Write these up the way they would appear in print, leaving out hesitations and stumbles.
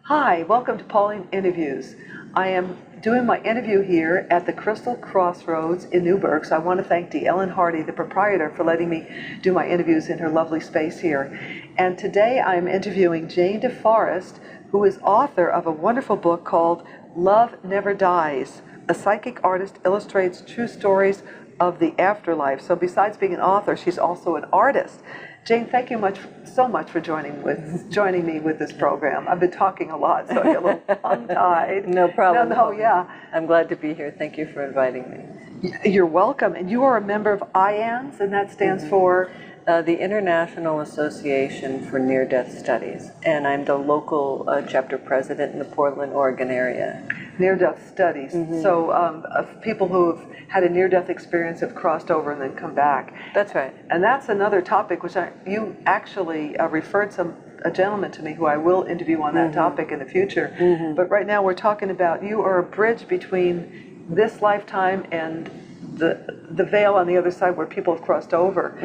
Hi, welcome to Pauline Interviews. I am doing my interview here at the Crystal Crossroads in Newburgh, so I want to thank Dee Ellen Hardy, the proprietor, for letting me do my interviews in her lovely space here. And today I am interviewing Jane DeForest, who is author of a wonderful book called Love Never Dies. A psychic artist illustrates true stories of the afterlife. So besides being an author, she's also an artist. Jane, thank you so much for joining me with this program. I've been talking a lot, so I get a little tongue-tied. No problem. No, yeah. I'm glad to be here. Thank you for inviting me. You're welcome. And you are a member of IANS, and that stands for? The International Association for Near-Death Studies, and I'm the local chapter president in the Portland, Oregon area. Near-death studies. So of people who have had a near-death experience have crossed over and then come back. That's right. And that's another topic which you actually referred a gentleman to me who I will interview on that topic in the future. But right now we're talking about you are a bridge between this lifetime and the veil on the other side where people have crossed over.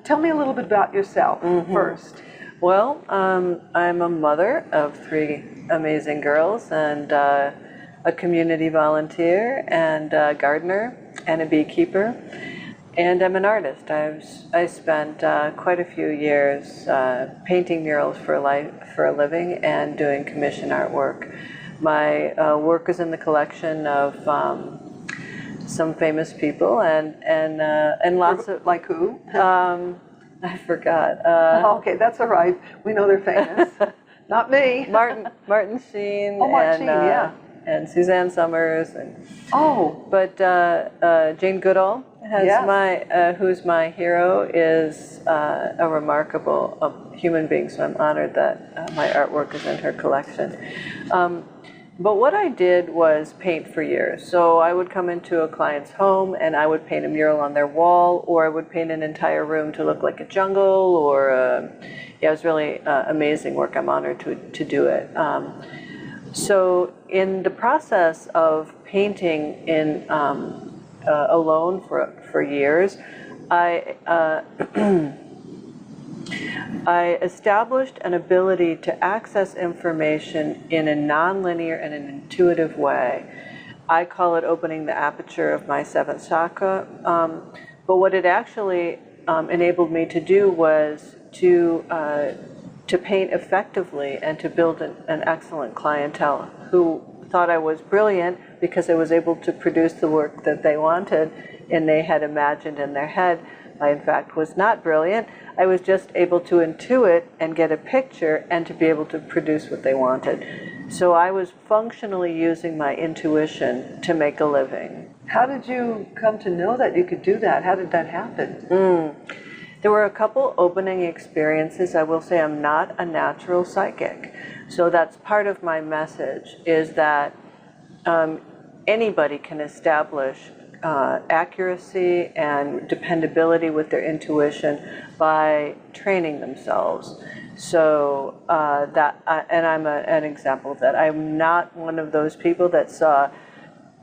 Tell me a little bit about yourself first. Well, I'm a mother of 3 amazing girls and a community volunteer and a gardener and a beekeeper. And I'm an artist. I spent quite a few years painting murals for a living and doing commission artwork. My work is in the collection of some famous people and lots of... Like who? I forgot. Okay, that's all right. We know they're famous. Not me. Martin Sheen. Oh, Martin Sheen, yeah. And Suzanne Summers. But Jane Goodall who's my hero, is a remarkable human being. So I'm honored that my artwork is in her collection. But what I did was paint for years. So I would come into a client's home and I would paint a mural on their wall, or I would paint an entire room to look like a jungle, or it was really amazing work. I'm honored to do it. So in the process of painting alone for years, I established an ability to access information in a nonlinear and an intuitive way. I call it opening the aperture of my 7th chakra. But what it actually enabled me to do was to paint effectively and to build an excellent clientele who thought I was brilliant because I was able to produce the work that they wanted and they had imagined in their head. I, in fact, was not brilliant. I was just able to intuit and get a picture and to be able to produce what they wanted. So I was functionally using my intuition to make a living. How did you come to know that you could do that? How did that happen? There were a couple opening experiences. I will say I'm not a natural psychic. So that's part of my message, is that anybody can establish accuracy and dependability with their intuition by training themselves. So and I'm an example of that. I'm not one of those people that saw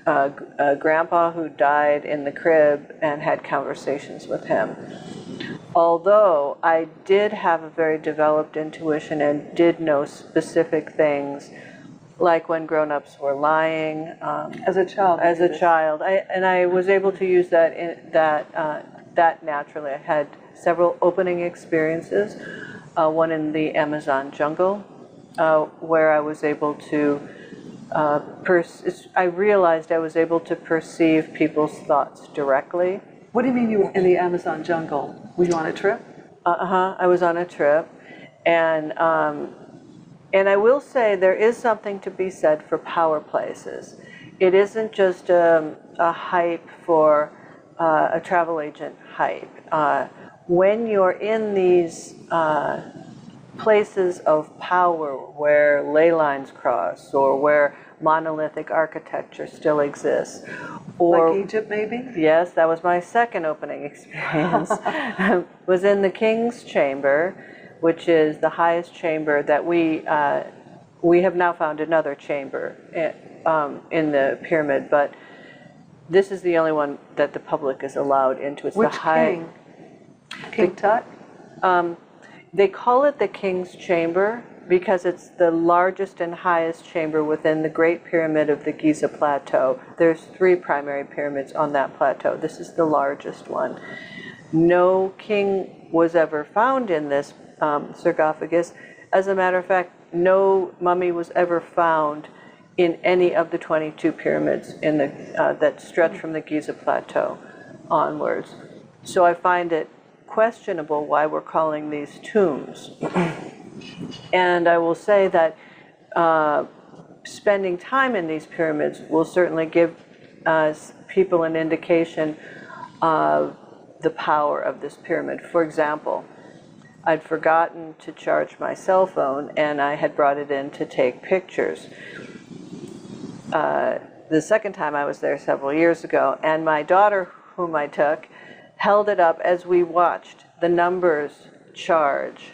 a grandpa who died in the crib and had conversations with him. Although I did have a very developed intuition and did know specific things, like when grown-ups were lying. As a child? As a child. I was able to use that naturally. I had several opening experiences, one in the Amazon jungle, where I was able to, I realized I was able to perceive people's thoughts directly. What do you mean you were in the Amazon jungle? Were you on a trip? I was on a trip, and I will say there is something to be said for power places. It isn't just a hype for a travel agent hype. When you're in these places of power where ley lines cross, or where monolithic architecture still exists, or like Egypt, maybe? Yes, that was my second opening experience. Was in the King's Chamber, which is the highest chamber that we have now found another chamber in the pyramid, but this is the only one that the public is allowed into. It's Which the high king? King Tut? They call it the King's Chamber, because it's the largest and highest chamber within the Great Pyramid of the Giza Plateau. There's 3 primary pyramids on that plateau. This is the largest one. No king was ever found in this sarcophagus. As a matter of fact, no mummy was ever found in any of the 22 pyramids in the, that stretch from the Giza Plateau onwards. So I find it questionable why we're calling these tombs. And I will say that spending time in these pyramids will certainly give people an indication of the power of this pyramid. For example, I'd forgotten to charge my cell phone, and I had brought it in to take pictures. The second time I was there several years ago, and my daughter, whom I took, held it up as we watched the numbers charge.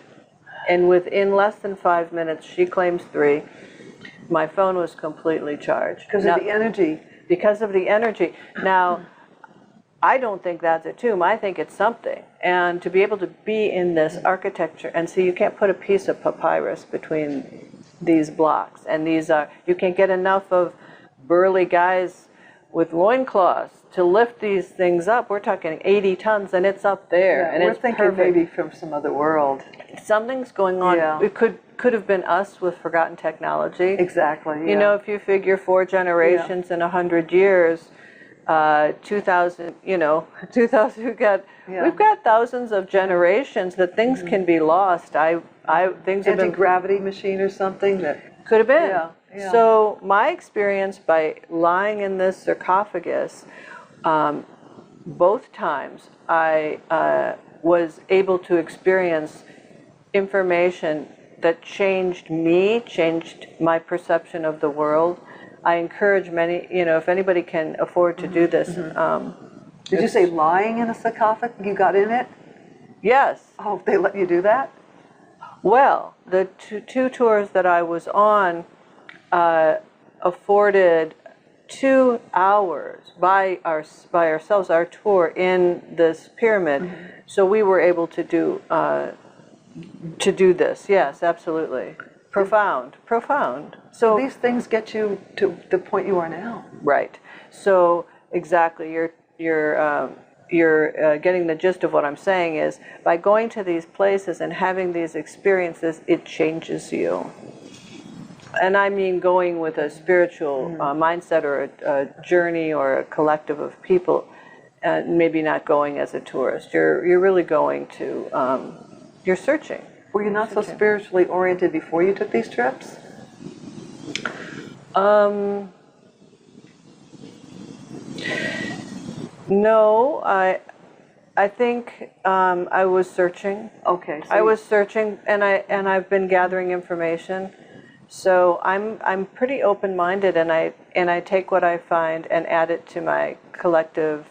And within less than 5 minutes, she claims 3, my phone was completely charged. Because of the energy. Because of the energy. Now, I don't think that's a tomb. I think it's something. And to be able to be in this architecture, and see, you can't put a piece of papyrus between these blocks. And these are, you can't get enough of burly guys with loincloths to lift these things up. We're talking 80 tons, and it's up there. Yeah, and we're it's thinking perfect. maybe from some other world. Something's going on. Yeah. It could have been us with forgotten technology. Exactly. Yeah. You know, if you figure 4 generations in 100 years, 2,000, you know, 2,000, we've got thousands of generations that things can be lost. Things have been anti-gravity machine or something that could have been. Yeah, yeah. So my experience by lying in this sarcophagus, both times I was able to experience information that changed me, changed my perception of the world. I encourage many, you know, if anybody can afford to do this. Did you say lying in a sarcophagus? You got in it? Yes. Oh, they let you do that? Well, the two tours that I was on afforded 2 hours by ourselves, our tour in this pyramid. So we were able to do this. Yes, absolutely. Profound. So these things get you to the point you are now. Right. So exactly, you're getting the gist of what I'm saying is by going to these places and having these experiences, it changes you. And I mean going with a spiritual mindset or a journey or a collective of people, maybe not going as a tourist. You're really going to, you're searching. Were you not so spiritually oriented before you took these trips? No, I think I was searching. Okay. So I was searching, and I've been gathering information. So I'm pretty open-minded, and I take what I find and add it to my collective,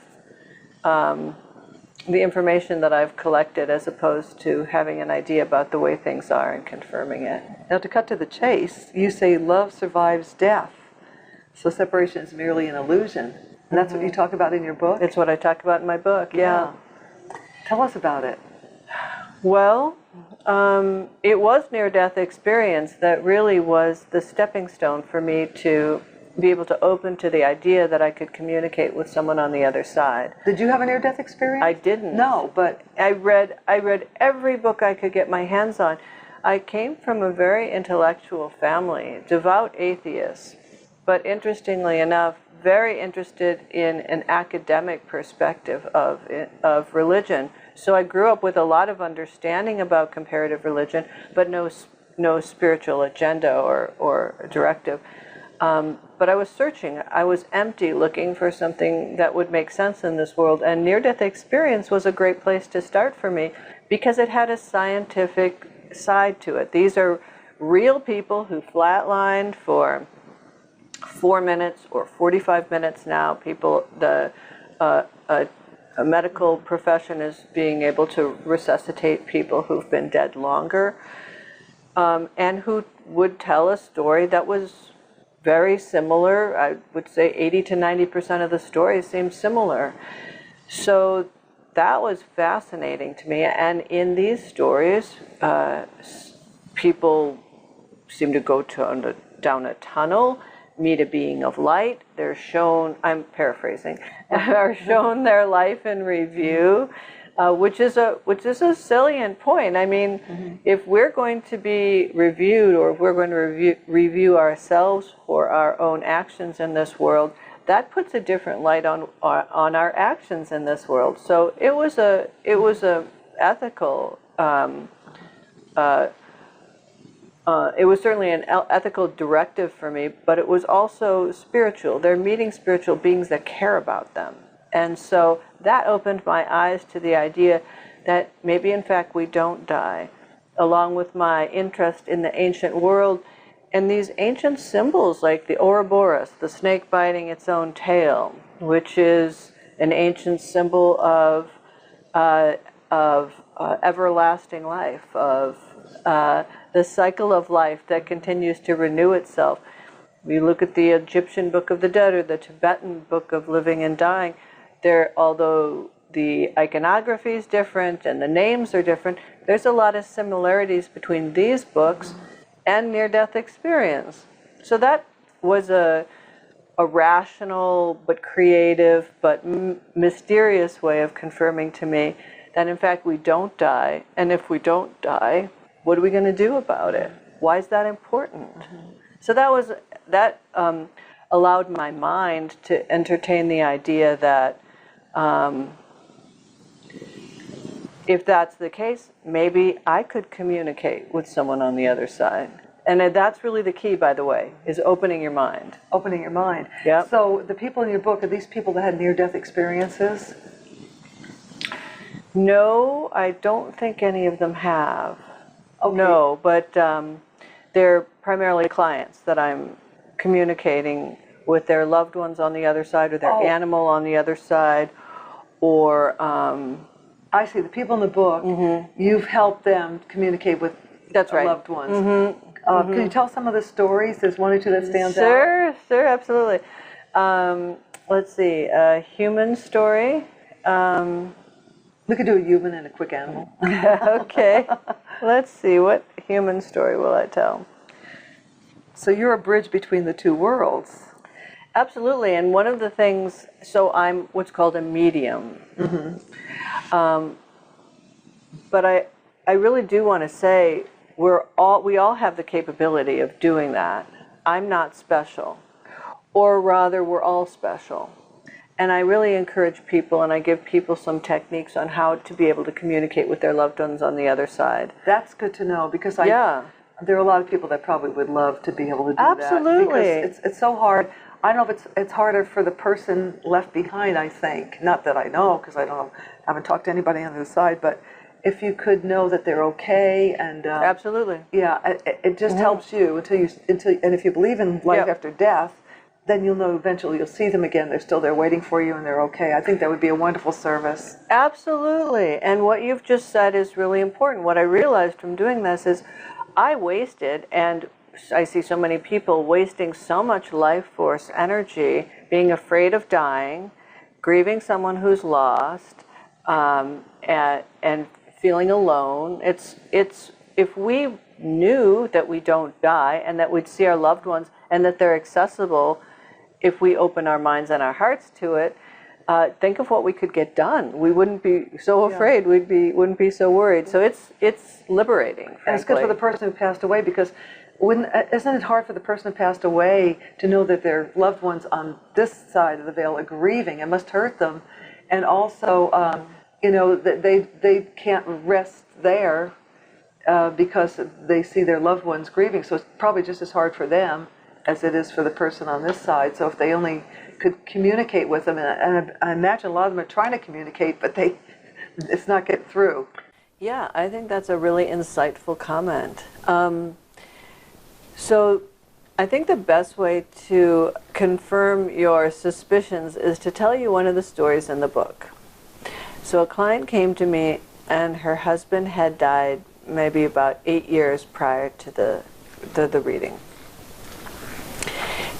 the information that I've collected, as opposed to having an idea about the way things are and confirming it. Now, to cut to the chase, you say love survives death. So separation is merely an illusion. And that's what you talk about in your book? It's what I talk about in my book, yeah. Tell us about it. Well, it was near-death experience that really was the stepping stone for me to be able to open to the idea that I could communicate with someone on the other side. Did you have a near-death experience? I didn't. No, but I read every book I could get my hands on. I came from a very intellectual family, devout atheists, but interestingly enough, very interested in an academic perspective of religion. So I grew up with a lot of understanding about comparative religion, but no spiritual agenda or directive. But I was searching. I was empty, looking for something that would make sense in this world. And near-death experience was a great place to start for me because it had a scientific side to it. These are real people who flatlined for 4 minutes or 45 minutes now. People, a medical profession is being able to resuscitate people who've been dead longer, and who would tell a story that was very similar. I would say 80 to 90% of the stories seem similar. So that was fascinating to me. And in these stories, people seem to go down a tunnel, meet a being of light. They're shown, I'm paraphrasing, are shown their life in review, which is a salient point. I mean, if we're going to be reviewed, or if we're going to review ourselves for our own actions in this world, that puts a different light on our actions in this world. So it was a ethical. It was certainly an ethical directive for me, but it was also spiritual. They're meeting spiritual beings that care about them. And so that opened my eyes to the idea that maybe in fact we don't die, along with my interest in the ancient world and these ancient symbols like the Ouroboros, the snake biting its own tail, which is an ancient symbol of everlasting life, of the cycle of life that continues to renew itself. We look at the Egyptian Book of the Dead or the Tibetan Book of Living and Dying. Although the iconography is different and the names are different, there's a lot of similarities between these books and near-death experience. So that was a rational but creative but mysterious way of confirming to me that in fact we don't die, and if we don't die, what are we going to do about it? Why is that important? So that allowed my mind to entertain the idea that if that's the case, maybe I could communicate with someone on the other side. And that's really the key, by the way, is opening your mind. Opening your mind. Yep. So the people in your book, are these people that had near-death experiences? No, I don't think any of them have. Okay. No, but they're primarily clients that I'm communicating with their loved ones on the other side, or their animal on the other side, or... I see. The people in the book, you've helped them communicate with That's right. loved ones. Can you tell some of the stories? There's one or two that stands out. Sure, absolutely. Let's see, a human story. We could do a human and a quick animal. Okay, let's see, what human story will I tell? So you're a bridge between the two worlds. Absolutely, and one of the things, so I'm what's called a medium. But I really do want to say we all have the capability of doing that. I'm not special, or rather we're all special. And I really encourage people, and I give people some techniques on how to be able to communicate with their loved ones on the other side. That's good to know, because there are a lot of people that probably would love to be able to do that. Absolutely. Because it's so hard. I don't know if it's harder for the person left behind, I think. Not that I know, because I haven't talked to anybody on the other side, but if you could know that they're okay, and absolutely. Yeah, it just helps you until and if you believe in life after death, then you'll know eventually you'll see them again. They're still there waiting for you, and they're okay. I think that would be a wonderful service. Absolutely. And what you've just said is really important. What I realized from doing this is I wasted, and I see so many people wasting so much life force energy, being afraid of dying, grieving someone who's lost, and feeling alone. It's if we knew that we don't die and that we'd see our loved ones and that they're accessible, if we open our minds and our hearts to it, think of what we could get done. We wouldn't be so afraid. Wouldn't be so worried. So it's liberating. Frankly. And it's good for the person who passed away, because isn't it hard for the person who passed away to know that their loved ones on this side of the veil are grieving? It must hurt them, and also that they can't rest there because they see their loved ones grieving. So it's probably just as hard for them as it is for the person on this side. So if they only could communicate with them, and I imagine a lot of them are trying to communicate, but it's not getting through. Yeah, I think that's a really insightful comment. So I think the best way to confirm your suspicions is to tell you one of the stories in the book. So a client came to me, and her husband had died maybe about 8 years prior to the reading.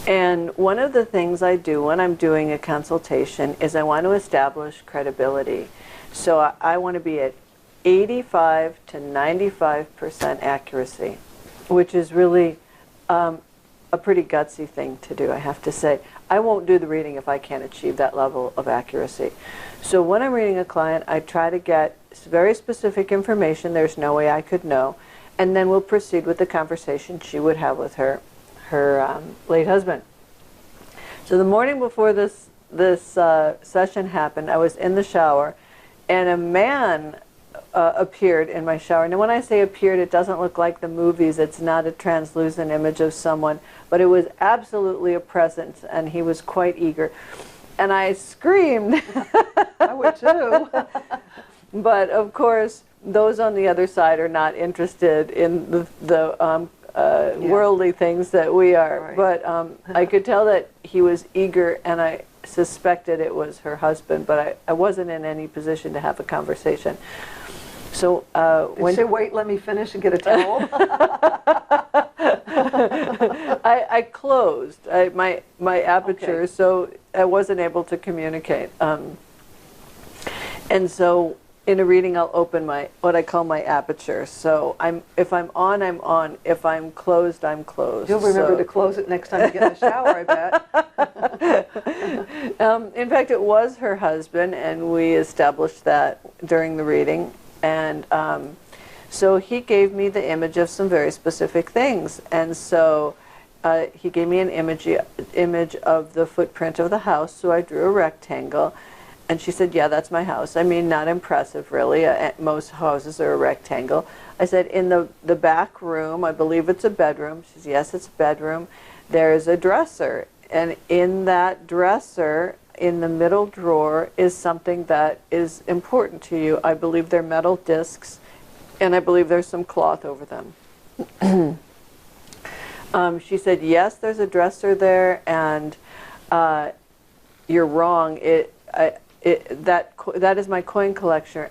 And one of the things I do when I'm doing a consultation is I want to establish credibility. So I want to be at 85 to 95% accuracy. which is really a pretty gutsy thing to do, I have to say. I won't do the reading if I can't achieve that level of accuracy. So when I'm reading a client, I try to get very specific information. There's no way I could know. And then we'll proceed with the conversation she would have with her late husband. So the morning before this session happened, I was in the shower, and a man appeared in my shower. Now when I say appeared, it doesn't look like the movies. It's not a translucent image of someone, but it was absolutely a presence, and he was quite eager. And I screamed. I would too. But of course, those on the other side are not interested in the worldly things that we are. Right. But I could tell that he was eager, and I suspected it was her husband, but I wasn't in any position to have a conversation. So Did you say, wait, let me finish and get a towel? I closed my aperture, okay. So I wasn't able to communicate. And so in a reading, I'll open what I call my aperture. So if I'm on, I'm on. If I'm closed, I'm closed. You'll remember to close it next time you get in the shower, I bet. In fact, it was her husband, and we established that during the reading. And so he gave me the image of some very specific things. And so he gave me an image of the footprint of the house, so I drew a rectangle. And she said, yeah, that's my house. I mean, not impressive, really. Most houses are a rectangle. I said, in the back room, I believe it's a bedroom. She says, yes, it's a bedroom. There's a dresser. And in that dresser, in the middle drawer, is something that is important to you. I believe they're metal discs, and I believe there's some cloth over them. She said, yes, there's a dresser there, and you're wrong. That is my coin collection.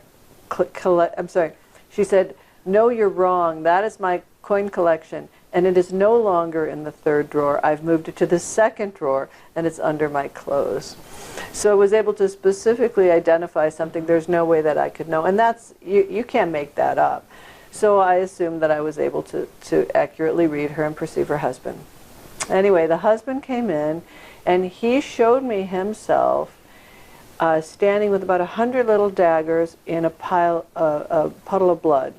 I'm sorry. She said, no, you're wrong. That is my coin collection, and it is no longer in the third drawer. I've moved it to the second drawer, and it's under my clothes. So I was able to specifically identify something. There's no way that I could know, and that's you can't make that up. So I assumed that I was able to accurately read her and perceive her husband. Anyway, the husband came in, and he showed me himself standing with about 100 little daggers in a puddle of blood.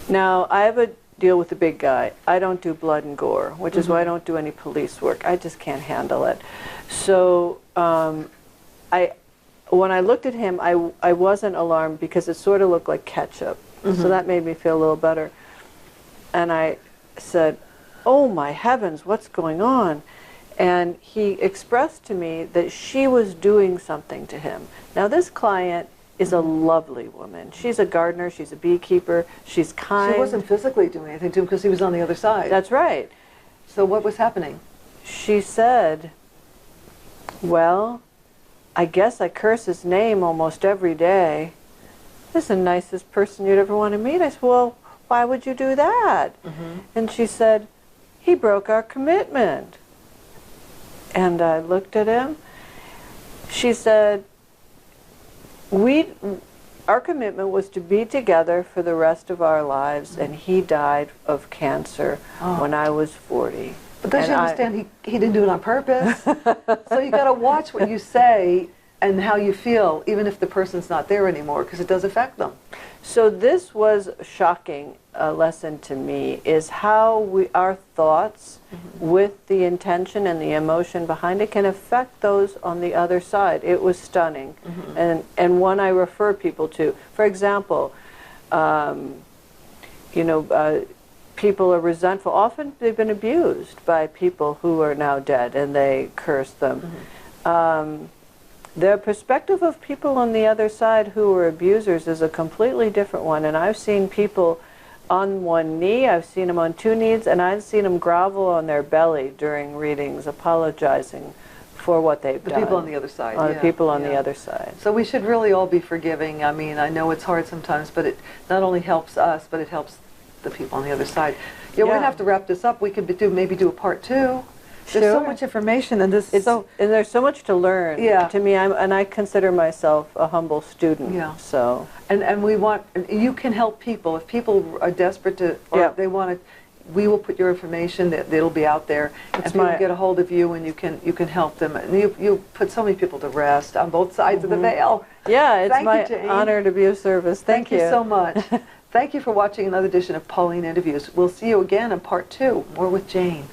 Now, I have a deal with the big guy. I don't do blood and gore, which is why I don't do any police work. I just can't handle it. So when I looked at him, I wasn't alarmed because it sort of looked like ketchup. So that made me feel a little better. And I said, oh my heavens, what's going on? And he expressed to me that she was doing something to him. Now this client is a lovely woman. She's a gardener, she's a beekeeper, she's kind. She wasn't physically doing anything to him because he was on the other side. That's right. So what was happening? She said, well, I guess I curse his name almost every day. This is the nicest person you'd ever want to meet. I said, well, why would you do that? And she said, he broke our commitment. And I looked at him. She said, our commitment was to be together for the rest of our lives, and he died of cancer when I was 40. But don't you understand, he didn't do it on purpose? So you got to watch what you say and how you feel, even if the person's not there anymore, because it does affect them. So this was a shocking lesson to me, is how our thoughts with the intention and the emotion behind it can affect those on the other side. It was stunning, and one I refer people to. For example, people are resentful. Often they've been abused by people who are now dead, and they curse them. The perspective of people on the other side who are abusers is a completely different one, and I've seen people on one knee, I've seen them on two knees, and I've seen them grovel on their belly during readings, apologizing for what they've done. The people on the other side. The people on the other side. So we should really all be forgiving. I mean, I know it's hard sometimes, but it not only helps us, but it helps the people on the other side. Yeah, we're going to have to wrap this up. We could maybe do a part 2. There's so Sure. much information, and this It's, so. and there's so much to learn. Yeah. To me, and I consider myself a humble student. Yeah. So. And we want, you can help people. If people are desperate to, or Yeah. they want to, we will put your information, that it'll be out there. And It's people my- get a hold of you, and you can help them. And you put so many people to rest on both sides of the veil. Yeah, it's Thank you, my Jane. honor to be of service. Thank you. So much. Thank you for watching another edition of Pauline Interviews. We'll see you again in part 2, more with Jane.